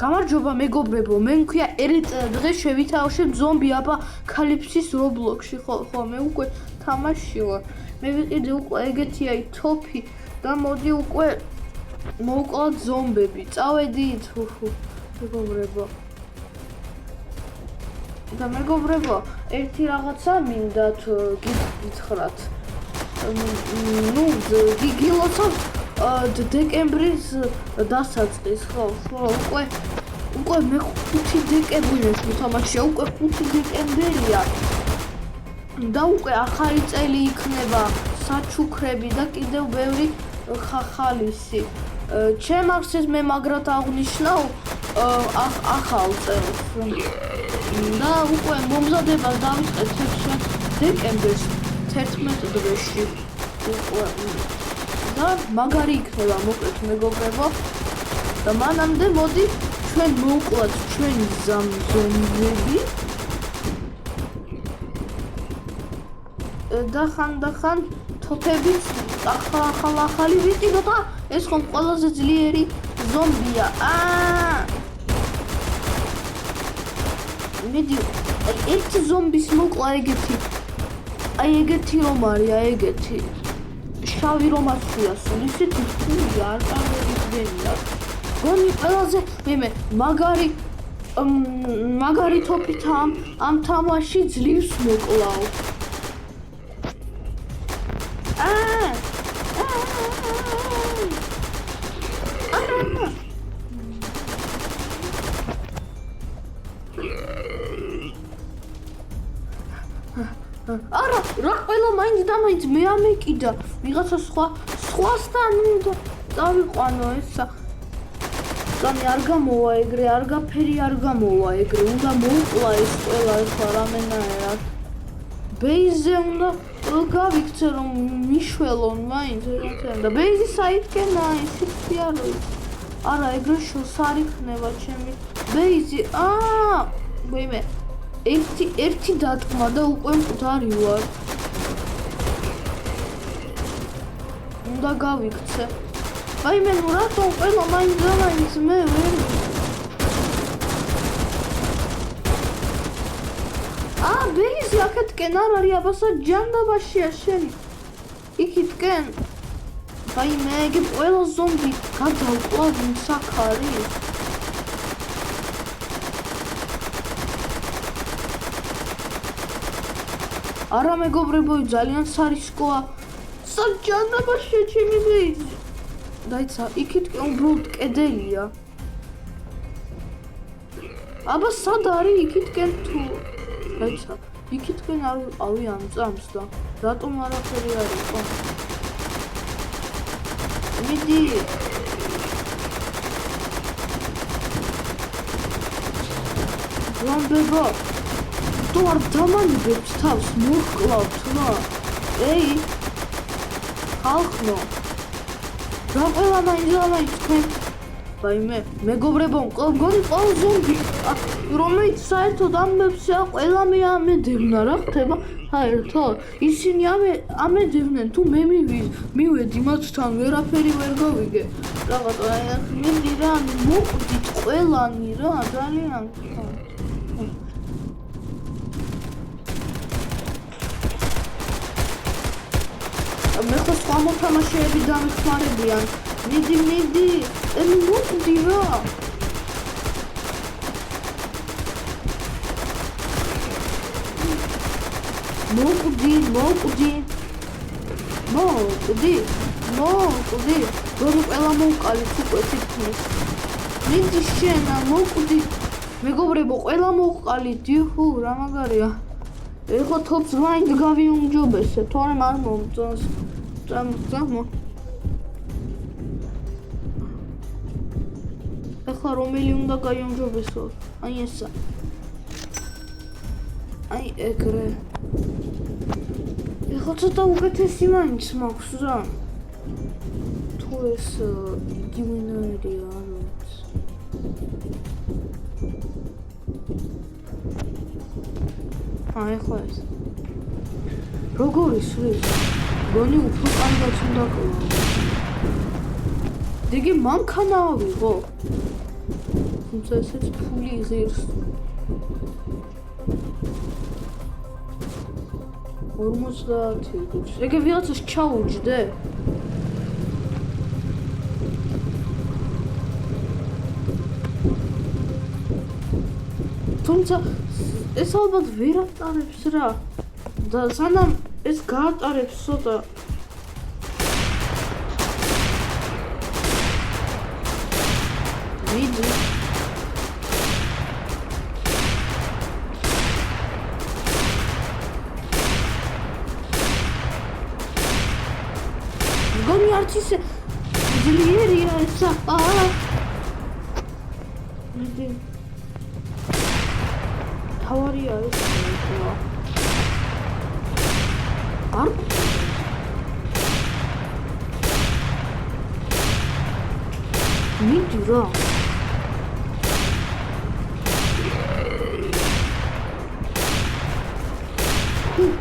გამარჯობა მეგობრებო, მე მქვია ერეთ დღეს შევითავშებ ზომბი აპოკალიფსის რობლოქსში, ხო, მე უკვე თამაში ვარ. მე ვიყიდე უკვე ეგეთიაი თოფი და მოდი უკვე მოვკლათ ზომბები. წავედით, მეგობრებო. და მეგობრებო, ერთი რაღაცა მინდათ გითხრათ. ნუ გილოცავთ დეკემბრის დასაწყის, ხო, უკვე მე 5 დეკემბერს ვთამაშია, უკვე 5 დეკემბერია. და უკვე ახალი წელი იქნება, საჩუქრები და კიდევ ბევრი ხალისი. ჩემ ახსეს მე მაგრად აღნიშნავ ახალ წელს. და უკვე მომზადებას დავიწყეთ 6 დეკემბერს 11 დღეში. და მაგარი იქნება მოკლედ მეგობრებო. და მანამდე მოდი ჩვენ მოვკლათ ჩვენი ზომბები. და ხანდახან თოფებით ახალი ვიყიდო და ეს ხომ ყველაზე ძლიერი ზომბია. მიდი ერთი ზომბის მოკლა ეგეთი. აი ეგეთი რომ არის, აი ეგეთი. შავი რომ ასვია სულ ისეთი ფული არ წარმოიდგენია. გონი ყველაზე მე მაგარი თოფით ამ თამაში ძლივს მოკლავ. არა, რა ყველა მაინც და მაინც მე ამეკიდა. ვიღაცა სხვასთან უნდა წავიყვანო ესა. სამი არ გამოვა ეგრე, არ გაფერი არ გამოვა ეგრე. უნდა მოვკლა ეს ყველა ახლა რამენაერად. ბეიზზე უნდა გავიქცე რომ მიშველონ მაინც ეგეთან და ბეიზი საითკენა ისეთი არ არის. არა, ეგრე შორს არ იქნება ჩემი ბეიზი. ვიმე ერთი დათქმა და უკვე მკვდარი ვარ. უნდა გავიქცე. ვაიმე, ნუ რატომ ყველა მაინც და მაინც მე ვერ ბეიზი აქეთკენ არ არის, აბასა ჯანდაბაშია შენი. იქითკენ. ვაიმე, ეგ ყველა ზომბი გადავკლავ საკარი. არა მეგობრებო, ძალიან სარისკოა. საჯანდაბაშია ჩემი ბეიზი. დაიცა, იქითკენ უბრალოდ კედელია. აბა სად არის იქითკენ თუ დაიცა, იქითკენ არ ვიყავი ამ წამს და რატომ არაფერი არ იყო? მიდი. ზომბებო, თუ არ დამანებებთ თავს, მოვკლავთ რა. ეი, ხალხო, რა ყველა მაინც თქვენ ვაიმე, მეგობრებო, მგონი ყველა ზომბი, რომელიც საერთოდ ამბებსა ყველა მე ამედევნა, რა ხდება საერთოდ? ისინი ამედევნენ, თუ მე მივედი მათთან, ვერაფერი ვერ გავიგე. რაღაცა, მიდი რა, მოყვდით ყველანი რა, ძალიან. მე ხო სხვა მოთამაშეები დამეხმარებიან. მიდი, მოყვდი რა. მოყვდი. გონი ყველა მოვყალით უკვე თითქმის. მიდი შენა, მოყვდი. მეგობრებო, ყველა მოვყალით, იჰუ, რა მაგარია. ეხლა თოფს მაინც გავიუმჯობესე, თორემ არ მომწონს. წამო. ეხლა რომელი უნდა გაიუმჯობესო? აი ესა. აი ეგრე. ეხლა ცოტა უკეთესი მაინც მაქვს რა. თუ ეს იგივენაირია არ ვიცი. ეხლა ეს. როგორი სვლის? გონი უფრო კარგად უნდა ყო. დეგი მანქანა ავიღო. თუმცა ესეც ფული იღირს 50 ეგ ვიღაცას ჩაუჯდე თუმცა ეს ალბათ ვერ ატარებს რა და სანამ ეს გაატარებს ცოტა ვიდი გონი არც ისე ძლიერია ესა ვიდი თავარია ეს არ მიდი რა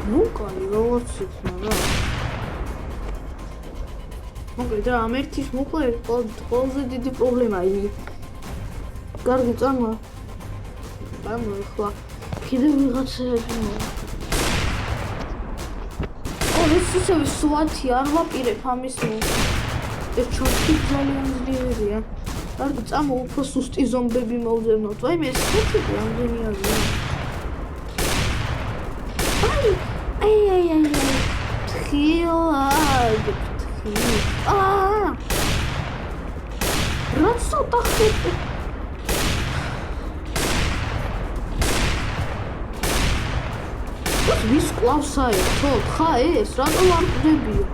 ნუ კაი როგორც იქნა რა მოკლედ რა ამ ერთის მოკლა ყველაზე დიდი პრობლემაა იმი კარგი წამო ახლა კიდევ ვიღაცები ეს ისევ სვათი არ ვაპირებ ამის ეს ჩორტი ძალიან ძლიერია კარგი წამო უფრო სუსტი ზომბები მოვძებნოთ ვაიმე ეს სვათი რამდენი არის აი თხილად რა ცოტა ხეთი ვის კლავს საერთოდ ხა ეს რატო არ ყვდებიო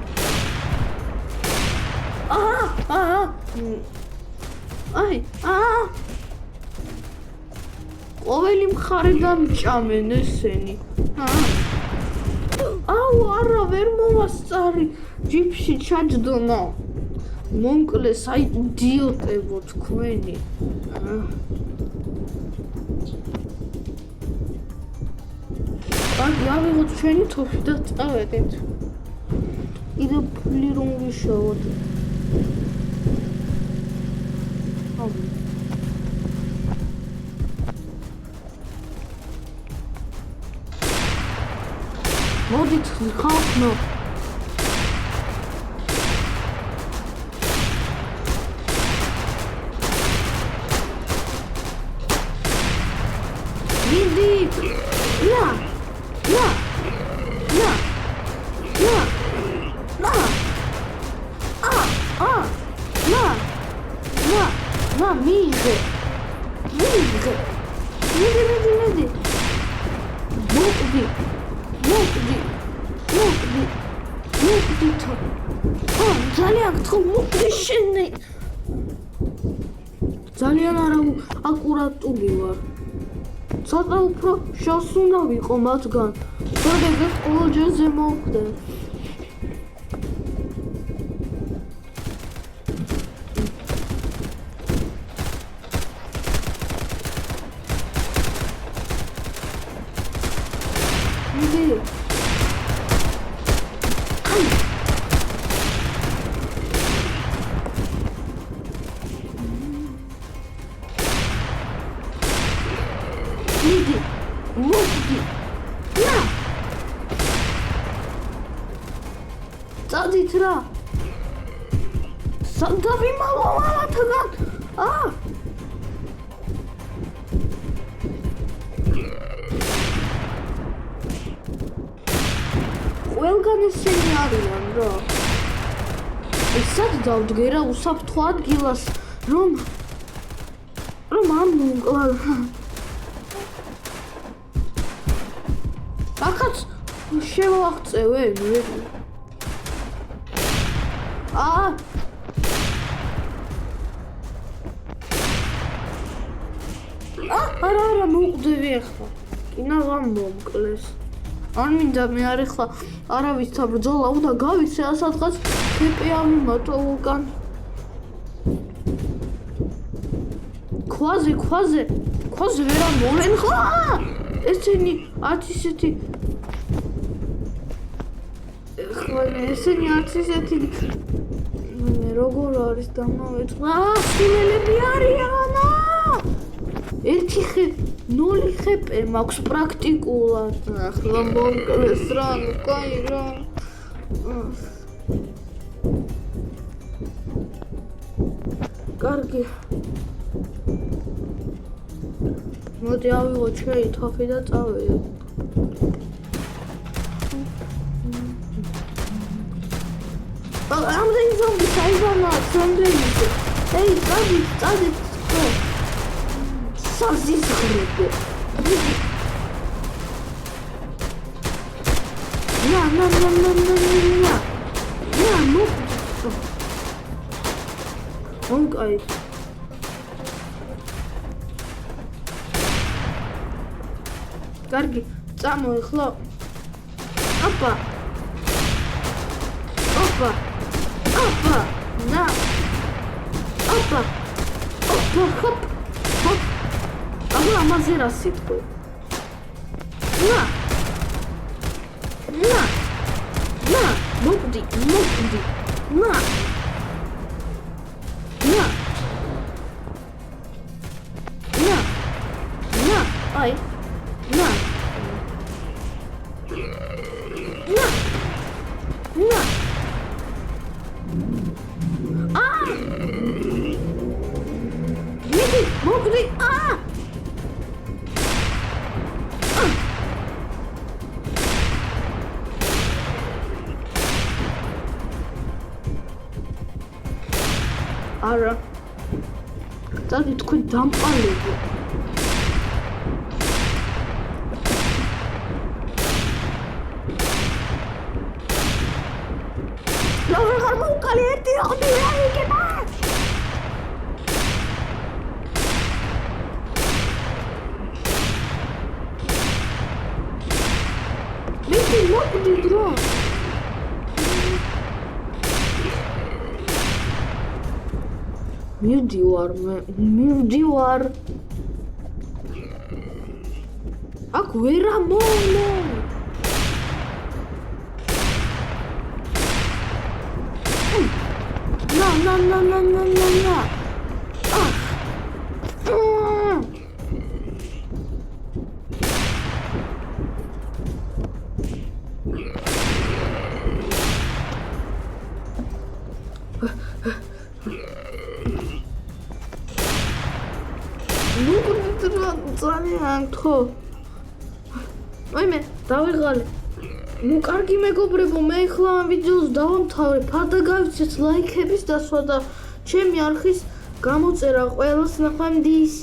აი ყოველი მხარე დამჭამენ ესენი აუ არა ვერ მოვასწარი ჯიპში ჩაჯდომა მომკლეს აი იდიოტებო თქვენი კარგი ავიღოთ ჩვენი თოფი და წავედით კიდევ ფული რომ ვიშოვოთ მოდით ხალხო ვიდი ნა მიგე მოკდი ძალიან გთხოვ მოკდი შენი ძალიან აკურატული ვარ ცოტა უფრო შავს უნდა ვიყო მათგან დაგეგეს ყოველ ჯერზე მოვხდე მოკდი ნა წადით რა სადავიმალავათგან ყველგან ესენი არიან რა ეს სად დავდგე რა უსაფრთხო ადგილას რომ ამ მოკლა ახაც შევაღწევე არა მოვყდები ახლა კინაღამ მომკლეს არ მინდა მე არ ახლა არავის საბრძოლა უნდა გავიქცე სადღაც ფეპე ავიმატო უკან ქვაზე ვერ ამოვენ ხა ესენი არც ისეთი ესენი არც ისეთი როგორ არის დამავეწყდა სულელები არიან მეპე მაქვს პრაქტიკულად. ახლა მომკლეს რა, ნუ კაი რა. კარგი. მოდი ავიღო ჩვენი თოფი და წავიდე. ამდენი ზომბი საიდანაა, რამდენი? ეი, წადი. საზიზღრებო. ნა, მოკდო. ონკაი. კარგი, წამოეხლა. ოპა. ნა. ოპა, ჰოპ. ამაზე რა სიტყვი? ნა, მოკდი, აი, ნა. მოკდი, არა. წადი თქვენ დამყალებო. რა ვეღარ მოვკალი ერთი ორი რა იქება? მოკდი დრო. მივდივარ. აქ ვერ ამოვნე. ნა. ძალიან ხო. მე დავიღალე. ნუ კარგი მეგობრებო, მე ახლა ამ ვიდეოს დავამთავრე. ფარდა გავიცეთ ლაიქების დასვა და ჩემი არხის გამოწერა ყველას ნახვამდის.